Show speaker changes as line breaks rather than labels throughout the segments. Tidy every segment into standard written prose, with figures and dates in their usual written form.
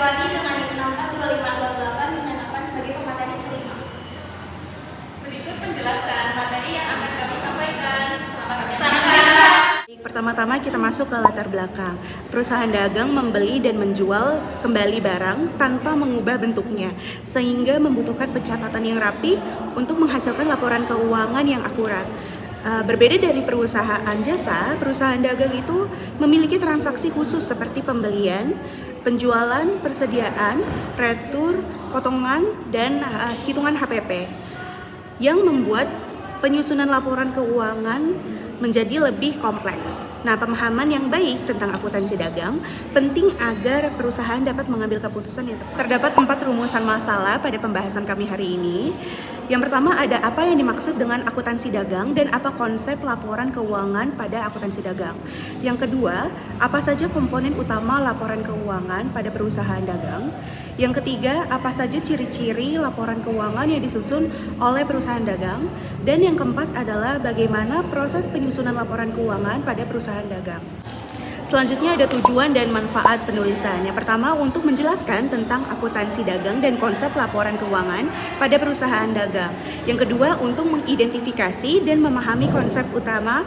Suriawati dengan NIM 64254898 sebagai pemateri kelima.
Berikut penjelasan materi yang akan kami sampaikan. Selamat menyaksikan.
Pertama-tama kita masuk ke latar belakang. Perusahaan dagang membeli dan menjual kembali barang tanpa mengubah bentuknya, sehingga membutuhkan pencatatan yang rapi untuk menghasilkan laporan keuangan yang akurat. Berbeda dari perusahaan jasa, perusahaan dagang itu memiliki transaksi khusus seperti pembelian, penjualan, persediaan, retur, potongan, dan hitungan HPP yang membuat penyusunan laporan keuangan menjadi lebih kompleks. Nah, pemahaman yang baik tentang akuntansi dagang penting agar perusahaan dapat mengambil keputusan yang tepat. Terdapat 4 rumusan masalah pada pembahasan kami hari ini. Yang pertama, ada apa yang dimaksud dengan akuntansi dagang dan apa konsep laporan keuangan pada akuntansi dagang. Yang kedua, apa saja komponen utama laporan keuangan pada perusahaan dagang. Yang ketiga, apa saja ciri-ciri laporan keuangan yang disusun oleh perusahaan dagang. Dan yang keempat adalah bagaimana proses penyusunan laporan keuangan pada perusahaan dagang. Selanjutnya ada tujuan dan manfaat penulisan. Yang pertama, untuk menjelaskan tentang akuntansi dagang dan konsep laporan keuangan pada perusahaan dagang. Yang kedua, untuk mengidentifikasi dan memahami konsep utama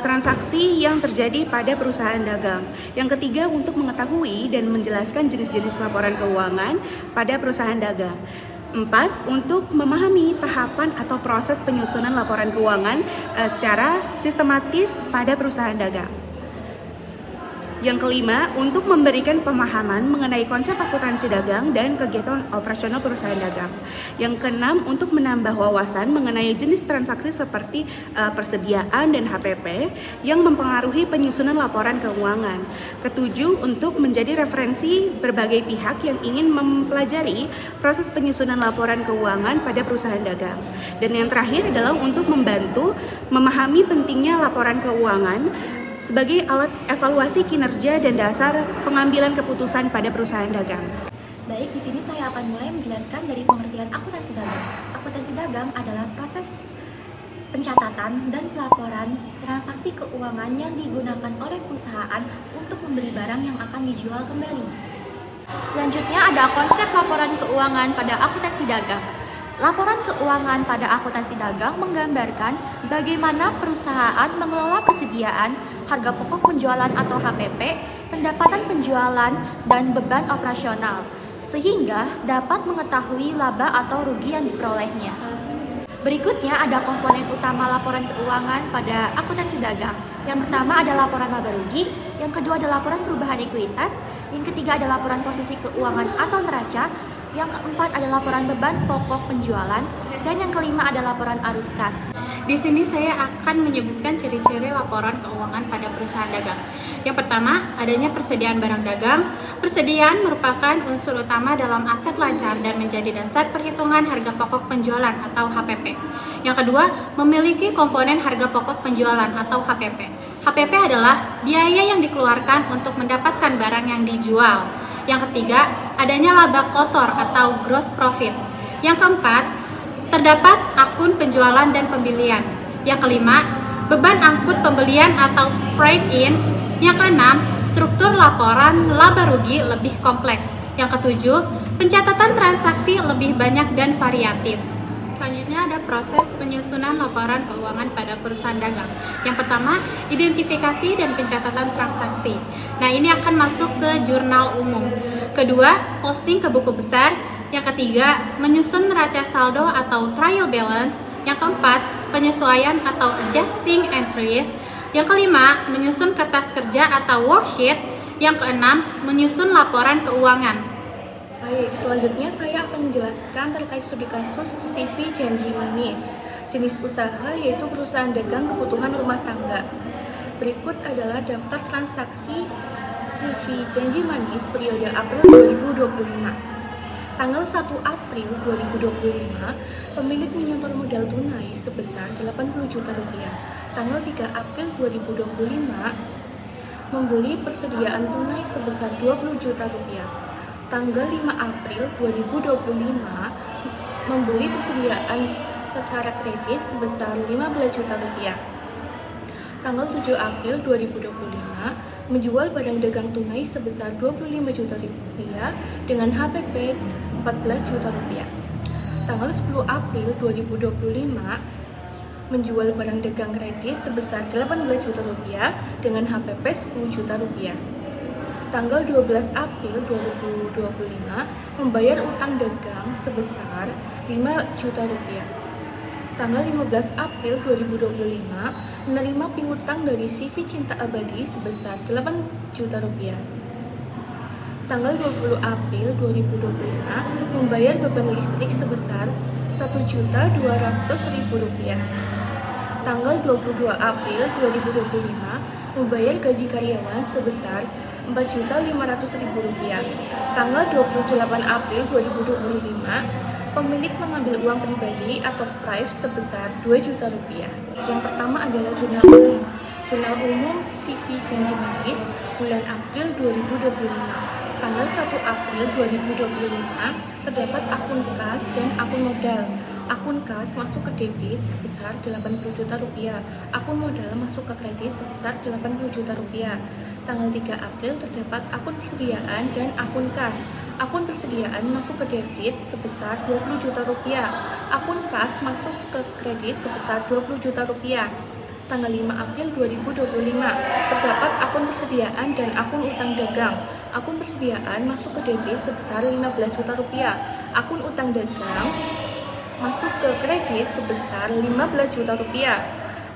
transaksi yang terjadi pada perusahaan dagang. Yang ketiga, untuk mengetahui dan menjelaskan jenis-jenis laporan keuangan pada perusahaan dagang. 4. Untuk memahami tahapan atau proses penyusunan laporan keuangan secara sistematis pada perusahaan dagang. Yang kelima, untuk memberikan pemahaman mengenai konsep akuntansi dagang dan kegiatan operasional perusahaan dagang. Yang keenam, untuk menambah wawasan mengenai jenis transaksi seperti persediaan dan HPP yang mempengaruhi penyusunan laporan keuangan. Ketujuh, untuk menjadi referensi berbagai pihak yang ingin mempelajari proses penyusunan laporan keuangan pada perusahaan dagang. Dan yang terakhir adalah untuk membantu memahami pentingnya laporan keuangan sebagai alat evaluasi kinerja dan dasar pengambilan keputusan pada perusahaan dagang.
Baik, di sini saya akan mulai menjelaskan dari pengertian akuntansi dagang. Akuntansi dagang adalah proses pencatatan dan pelaporan transaksi keuangan yang digunakan oleh perusahaan untuk membeli barang yang akan dijual kembali.
Selanjutnya ada konsep laporan keuangan pada akuntansi dagang. Laporan keuangan pada akuntansi dagang menggambarkan bagaimana perusahaan mengelola persediaan, harga pokok penjualan atau HPP, pendapatan penjualan, dan beban operasional, sehingga dapat mengetahui laba atau rugi yang diperolehnya. Berikutnya ada komponen utama laporan keuangan pada akuntansi dagang. Yang pertama ada laporan laba rugi, yang kedua ada laporan perubahan ekuitas, yang ketiga ada laporan posisi keuangan atau neraca, yang keempat ada laporan beban pokok penjualan, dan yang kelima ada laporan arus kas.
Di sini saya akan menyebutkan ciri-ciri laporan keuangan pada perusahaan dagang. Yang pertama, adanya persediaan barang dagang. Persediaan merupakan unsur utama dalam aset lancar dan menjadi dasar perhitungan harga pokok penjualan atau HPP. Yang kedua, memiliki komponen harga pokok penjualan atau HPP. HPP adalah biaya yang dikeluarkan untuk mendapatkan barang yang dijual. Yang ketiga, adanya laba kotor atau gross profit. Yang keempat, terdapat akun penjualan dan pembelian. Yang kelima, beban angkut pembelian atau freight in. Yang keenam, struktur laporan laba rugi lebih kompleks. Yang ketujuh, pencatatan transaksi lebih banyak dan variatif. Selanjutnya ada proses penyusunan laporan keuangan pada perusahaan dagang. Yang pertama, identifikasi dan pencatatan transaksi. Nah, ini akan masuk ke jurnal umum. Kedua, posting ke buku besar. Yang ketiga, menyusun neraca saldo atau trial balance. Yang keempat, penyesuaian atau adjusting entries. Yang kelima, menyusun kertas kerja atau worksheet. Yang keenam, menyusun laporan keuangan.
Baik, selanjutnya saya akan menjelaskan terkait studi kasus CV janji manis. Jenis usaha yaitu perusahaan dagang kebutuhan rumah tangga. Berikut adalah daftar transaksi CV janji manis periode April 2025. Tanggal 1 April 2025, pemilik menyetor modal tunai sebesar 80 juta rupiah. Tanggal 3 April 2025, membeli persediaan tunai sebesar 20 juta rupiah. Tanggal 5 April 2025, membeli persediaan secara kredit sebesar 15 juta rupiah. Tanggal 7 April 2025, menjual barang dagang tunai sebesar 25 juta rupiah dengan HPP 14 juta rupiah. Tanggal 10 April 2025, menjual barang dagang kredit sebesar 18 juta rupiah dengan HPP 10 juta rupiah. Tanggal 12 April 2025, membayar utang dagang sebesar 5 juta rupiah. Tanggal 15 April 2025, menerima piutang dari CV Cinta Abadi sebesar 8 juta rupiah. Tanggal 20 April 2025, membayar beban listrik sebesar 1.200.000 rupiah. Tanggal 22 April 2025, membayar gaji karyawan sebesar 4.500.000 rupiah. Tanggal 28 April 2025, pemilik mengambil uang pribadi atau PRIV sebesar 2 juta rupiah. Yang pertama adalah jurnal umum. Jurnal umum CV Janji Manis bulan April 2025. Tanggal 1 April 2025, terdapat akun kas dan akun modal. Akun kas masuk ke debit sebesar 80 juta rupiah. Akun modal masuk ke kredit sebesar 80 juta rupiah. Tanggal 3 April terdapat akun persediaan dan akun kas. Akun persediaan masuk ke debit sebesar 20 juta rupiah. Akun kas masuk ke kredit sebesar 20 juta rupiah. Tanggal 5 April 2025, terdapat akun persediaan dan akun utang dagang. Akun persediaan masuk ke debit sebesar 15 juta rupiah. Akun utang dagang masuk ke kredit sebesar 15 juta rupiah.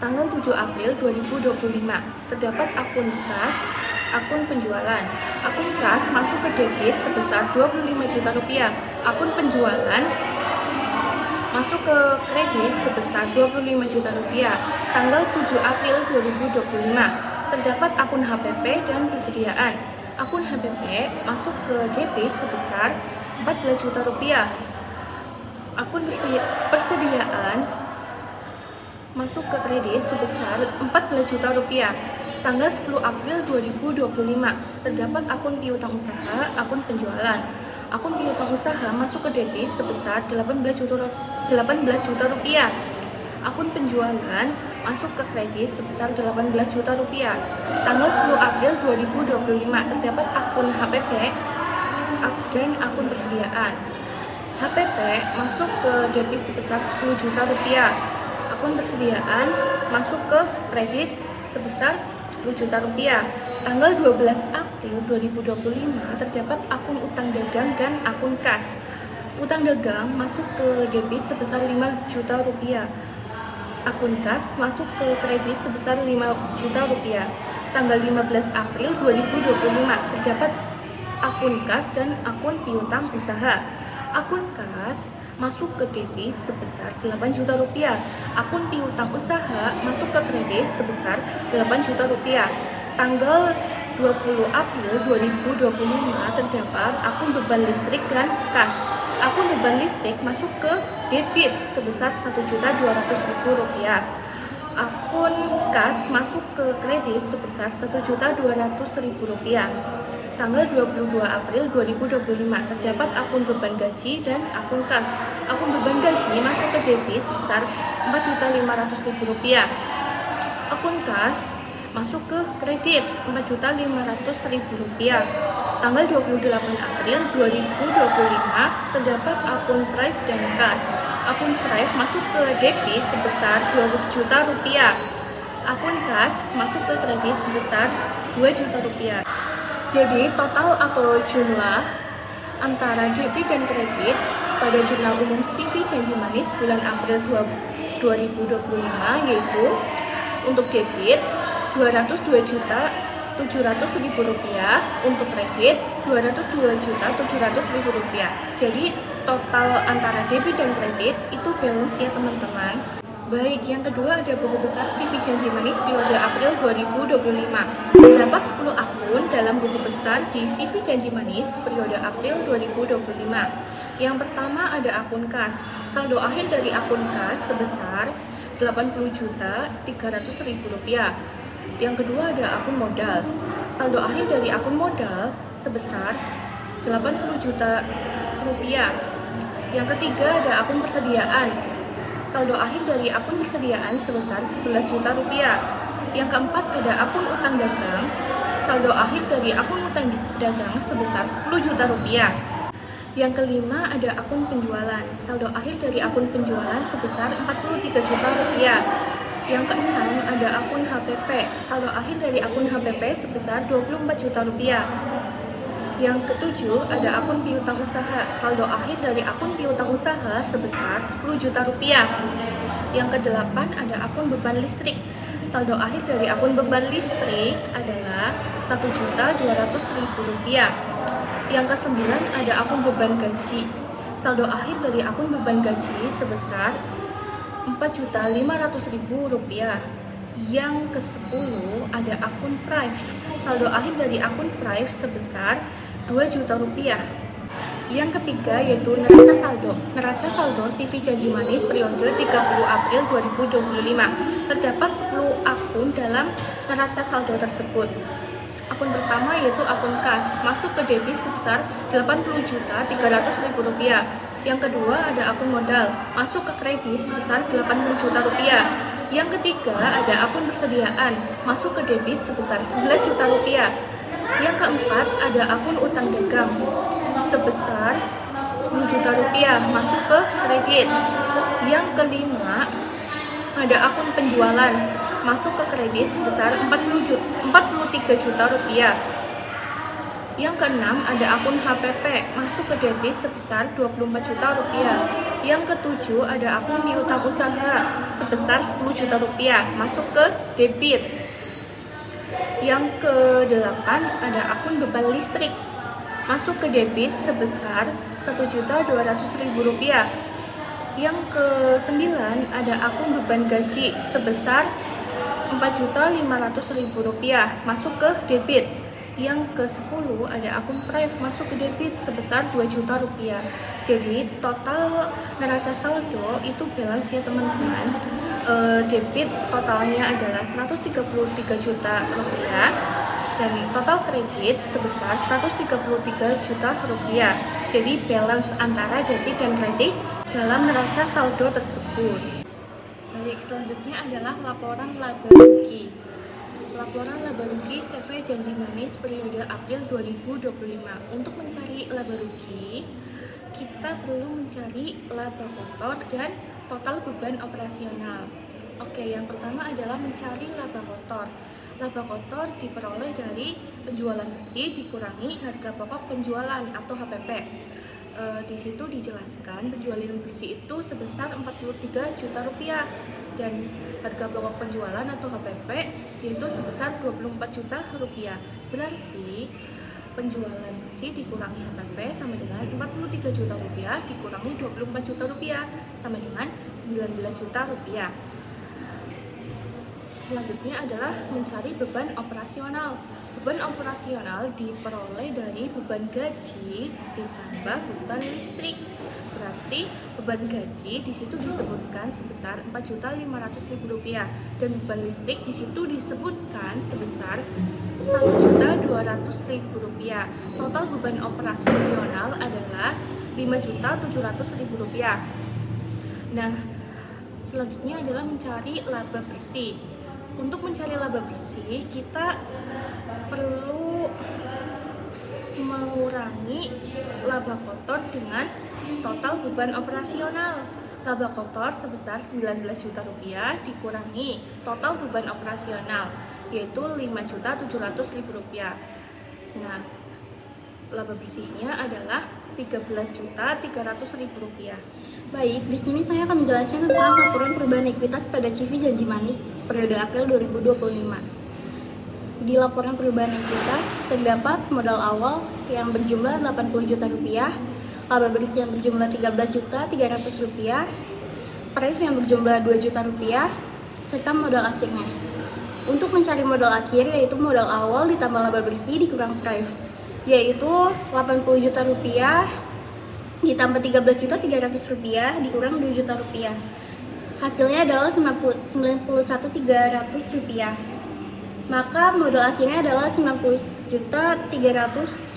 Tanggal 7 April 2025, terdapat akun kas, akun penjualan. Akun kas masuk ke debit sebesar 25 juta rupiah. Akun penjualan masuk ke kredit sebesar 25 juta rupiah. Tanggal 7 April 2025, terdapat akun HPP dan persediaan. Akun HPP masuk ke debit sebesar 14 juta rupiah. Akun persediaan masuk ke kredit sebesar 14 juta rupiah. Tanggal 10 April 2025, terdapat akun piutang usaha, akun penjualan. Akun piutang usaha masuk ke debit sebesar 18 juta rupiah. Akun penjualan masuk ke kredit sebesar 18 juta rupiah. Tanggal 10 April 2025, terdapat akun HPP dan akun persediaan. HPP masuk ke debit sebesar 10 juta rupiah. Akun persediaan masuk ke kredit sebesar 10 juta rupiah. Tanggal 12 April 2025, terdapat akun utang dagang dan akun kas. Utang dagang masuk ke debit sebesar 5 juta rupiah. Akun kas masuk ke kredit sebesar 5 juta rupiah. Tanggal 15 April 2025, terdapat akun kas dan akun piutang usaha. Akun kas masuk ke debit sebesar 8 juta rupiah. Akun piutang usaha masuk ke kredit sebesar 8 juta rupiah. Tanggal 20 April 2025, terdapat akun beban listrik dan kas. Akun beban listrik masuk ke debit sebesar 1.200.000 rupiah. Akun kas masuk ke kredit sebesar 1.200.000 rupiah. Tanggal 22 April 2025, terdapat akun beban gaji dan akun kas. Akun beban gaji masuk ke debit sebesar 4.500.000 rupiah. Akun kas masuk ke kredit 4.500.000 rupiah. Tanggal 28 April 2025, terdapat akun price dan kas. Akun price masuk ke debit sebesar 2 juta rupiah. Akun kas masuk ke kredit sebesar 2 juta rupiah. Jadi total atau jumlah antara debit dan kredit pada jurnal umum CV Janji Manis bulan April 2025 yaitu untuk debit 202.700.000 rupiah, untuk kredit 202.700.000 rupiah. Jadi total antara debit dan kredit itu balance ya teman-teman. Baik, yang kedua ada buku besar CV Janji Manis periode April 2025. Terdapat 10 akun dalam buku besar di CV Janji Manis periode April 2025. Yang pertama ada akun kas. Saldo akhir dari akun kas sebesar 80.300.000 rupiah. Yang kedua ada akun modal. Saldo akhir dari akun modal sebesar 80 juta rupiah. Yang ketiga ada akun persediaan. Saldo akhir dari akun persediaan sebesar 11 juta rupiah. Yang keempat ada akun utang dagang. saldo akhir dari akun utang dagang sebesar 10 juta rupiah. Yang kelima ada akun penjualan, saldo akhir dari akun penjualan sebesar 43 juta rupiah. Yang keenam ada akun HPP, saldo akhir dari akun HPP sebesar 24 juta rupiah. Yang ketujuh ada akun piutang usaha, saldo akhir dari akun piutang usaha sebesar 10 juta rupiah. Yang kedelapan ada akun beban listrik, saldo akhir dari akun beban listrik adalah 1.200.000 rupiah. Yang kesembilan ada akun beban gaji, saldo akhir dari akun beban gaji sebesar 4.500.000 rupiah. Yang ke-10 ada akun Prive, saldo akhir dari akun Prive sebesar 2 juta rupiah. Yang ketiga yaitu neraca saldo. Neraca saldo CV Janji Manis periode 30 April 2025. Terdapat 10 akun dalam neraca saldo tersebut. Akun pertama yaitu akun kas, masuk ke debit sebesar 80.300.000 rupiah. Yang kedua ada akun modal, masuk ke kredit sebesar 80 juta rupiah. Yang ketiga ada akun persediaan, masuk ke debit sebesar 11 juta rupiah. Yang keempat ada akun utang dagang sebesar 10 juta rupiah, masuk ke kredit. Yang kelima ada akun penjualan, masuk ke kredit sebesar 43 juta rupiah. Yang keenam ada akun HPP, masuk ke debit sebesar 24 juta rupiah. Yang ketujuh ada akun piutang usaha sebesar 10 juta rupiah, masuk ke debit. Yang kedelapan ada akun beban listrik, masuk ke debit sebesar 1.200.000 rupiah. Yang ke-9 ada akun beban gaji sebesar 4.500.000 rupiah, masuk ke debit. Yang ke-10 ada akun Prive, masuk ke debit sebesar 2 juta rupiah. Jadi total neraca saldo itu balance ya teman-teman. Debit totalnya adalah 133 juta rupiah dan total kredit sebesar 133 juta rupiah. Jadi balance antara debit dan kredit dalam neraca saldo tersebut. Baik, selanjutnya adalah laporan laba rugi. Laporan laba rugi CV Janji Manis periode April 2025. Untuk mencari laba rugi, kita perlu mencari laba kotor dan total beban operasional. Oke, yang pertama adalah mencari laba kotor. Laba kotor diperoleh dari penjualan bersih dikurangi harga pokok penjualan atau HPP. Di situ dijelaskan penjualan bersih itu sebesar 43 juta rupiah dan harga pokok penjualan atau HPP yaitu sebesar 24 juta rupiah. Berarti penjualan bersih dikurangi HPP sama dengan 43 juta rupiah dikurangi 24 juta rupiah sama dengan 19 juta rupiah. Selanjutnya adalah mencari beban operasional. Beban operasional diperoleh dari beban gaji ditambah beban listrik. Berarti beban gaji di situ disebutkan sebesar 4.500.000 rupiah dan beban listrik di situ disebutkan sebesar 1.200.000 rupiah. Total beban operasional adalah 5.700.000 rupiah. Nah, selanjutnya adalah mencari laba bersih. Untuk mencari laba bersih, kita perlu mengurangi laba kotor dengan total beban operasional. Laba kotor sebesar 19 juta rupiah dikurangi total beban operasional yaitu 5.700.000 rupiah. Nah, laba bersihnya adalah 13.300.000 rupiah.
Baik, di sini saya akan menjelaskan tentang laporan perubahan ekuitas pada CV Janji Manis periode April 2025. Di laporan perubahan ekuitas terdapat modal awal yang berjumlah 80 juta rupiah, laba bersih yang berjumlah 13.300.000 rupiah, Prive yang berjumlah 2 juta rupiah, serta modal akhirnya. Untuk mencari modal akhir yaitu modal awal ditambah laba bersih dikurang Prive, yaitu 80 juta rupiah ditambah 13.300.000 rupiah dikurang 2 juta rupiah. Hasilnya adalah 91.300 rupiah. Maka modal akhirnya adalah 90.300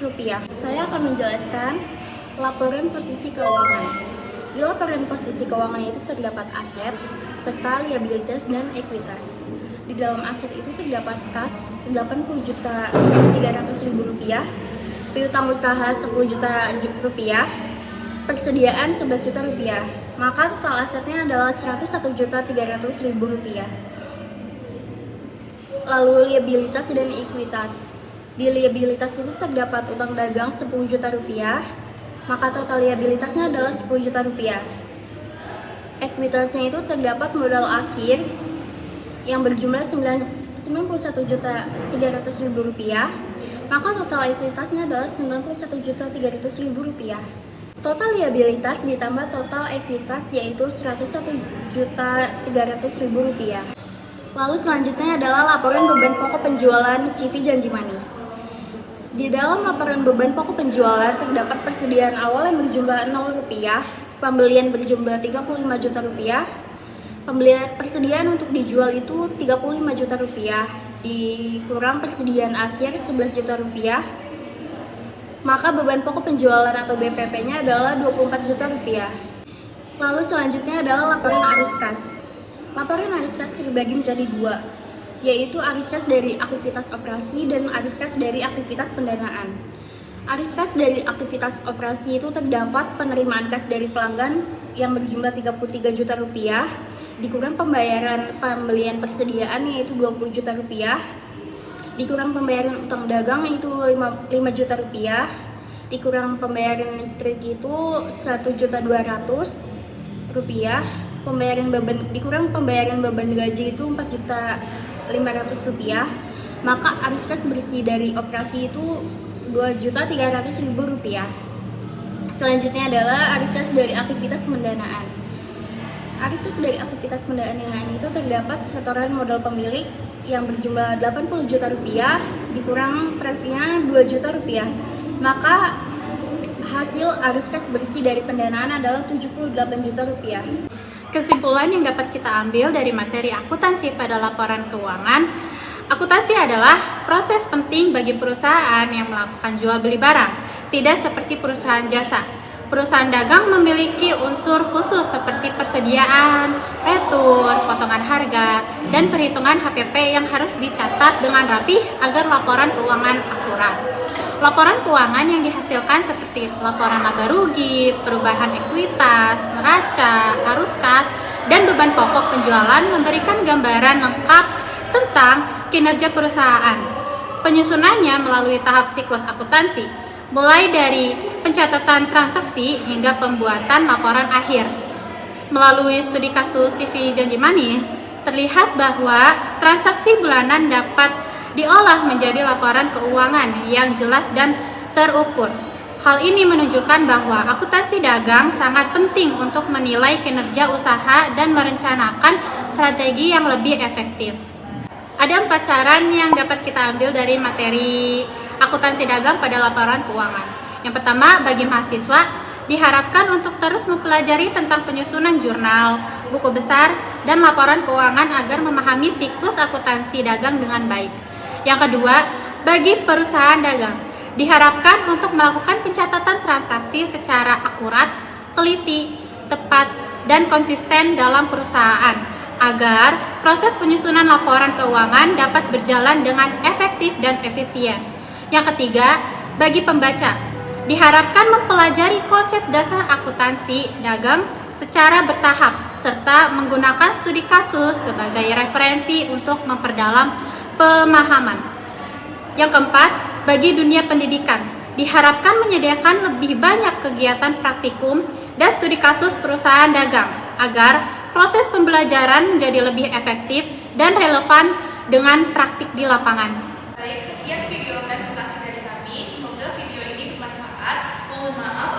rupiah. Saya akan menjelaskan laporan posisi keuangan. Di laporan posisi keuangan itu terdapat aset serta liabilitas dan ekuitas. Di dalam aset itu terdapat kas 80.300.000 rupiah, piutang usaha 10 juta rupiah, persediaan 11 juta rupiah. Maka total asetnya adalah 101.300.000 rupiah. Lalu liabilitas dan ekuitas. Di liabilitas itu terdapat utang dagang 10 juta rupiah, maka total liabilitasnya adalah 10 juta rupiah. Ekuitasnya itu terdapat modal akhir yang berjumlah 91.300.000 rupiah, maka total ekuitasnya adalah 91.300.000 rupiah. Total liabilitas ditambah total ekuitas yaitu 101.300.000 rupiah. Lalu selanjutnya adalah laporan beban pokok penjualan CV Janji Manis. Di dalam laporan beban pokok penjualan terdapat persediaan awal yang berjumlah 0 rupiah, pembelian berjumlah 35 juta rupiah, persediaan untuk dijual itu 35 juta rupiah, dikurang persediaan akhir 11 juta rupiah, maka beban pokok penjualan atau BPP-nya adalah 24 juta rupiah. Lalu selanjutnya adalah laporan arus kas. Laporan arus kas dibagi menjadi dua, yaitu arus kas dari aktivitas operasi dan arus kas dari aktivitas pendanaan. Arus kas dari aktivitas operasi itu terdapat penerimaan kas dari pelanggan yang berjumlah 33 juta rupiah, dikurang pembayaran pembelian persediaan yaitu 20 juta rupiah, dikurang pembayaran utang dagang yaitu 5 juta rupiah, dikurang pembayaran listrik itu 1.200.000 rupiah, dikurang pembayaran beban gaji itu 4.500.000 rupiah, maka arus kas bersih dari operasi itu 2.300.000 rupiah. Selanjutnya adalah arus kas dari aktivitas pendanaan. Arus kas dari aktivitas pendanaan itu terdapat setoran modal pemilik yang berjumlah 80 juta rupiah, dikurang presinya 2 juta rupiah, maka hasil arus kas bersih dari pendanaan adalah 78 juta rupiah.
Kesimpulan yang dapat kita ambil dari materi akuntansi pada laporan keuangan, akuntansi adalah proses penting bagi perusahaan yang melakukan jual beli barang, tidak seperti perusahaan jasa. Perusahaan dagang memiliki unsur khusus seperti persediaan, retur, potongan harga, dan perhitungan HPP yang harus dicatat dengan rapi agar laporan keuangan akurat. Laporan keuangan yang dihasilkan seperti laporan laba rugi, perubahan ekuitas, neraca, arus kas, dan beban pokok penjualan memberikan gambaran lengkap tentang kinerja perusahaan. Penyusunannya melalui tahap siklus akuntansi, mulai dari pencatatan transaksi hingga pembuatan laporan akhir. Melalui studi kasus CV Janji Manis, terlihat bahwa transaksi bulanan dapat diolah menjadi laporan keuangan yang jelas dan terukur. Hal ini menunjukkan bahwa akuntansi dagang sangat penting untuk menilai kinerja usaha dan merencanakan strategi yang lebih efektif. Ada 4 saran yang dapat kita ambil dari materi akuntansi dagang pada laporan keuangan. Yang pertama, bagi mahasiswa diharapkan untuk terus mempelajari tentang penyusunan jurnal, buku besar, dan laporan keuangan agar memahami siklus akuntansi dagang dengan baik. Yang kedua, bagi perusahaan dagang diharapkan untuk melakukan pencatatan transaksi secara akurat, teliti, tepat, dan konsisten dalam perusahaan agar proses penyusunan laporan keuangan dapat berjalan dengan efektif dan efisien. Yang ketiga, bagi pembaca diharapkan mempelajari konsep dasar akuntansi dagang secara bertahap serta menggunakan studi kasus sebagai referensi untuk memperdalam pemahaman. Yang keempat, bagi dunia pendidikan diharapkan menyediakan lebih banyak kegiatan praktikum dan studi kasus perusahaan dagang agar proses pembelajaran menjadi lebih efektif dan relevan dengan praktik di lapangan.
Baik, sekian video presentasi dari kami. Semoga video ini bermanfaat. Mohon maaf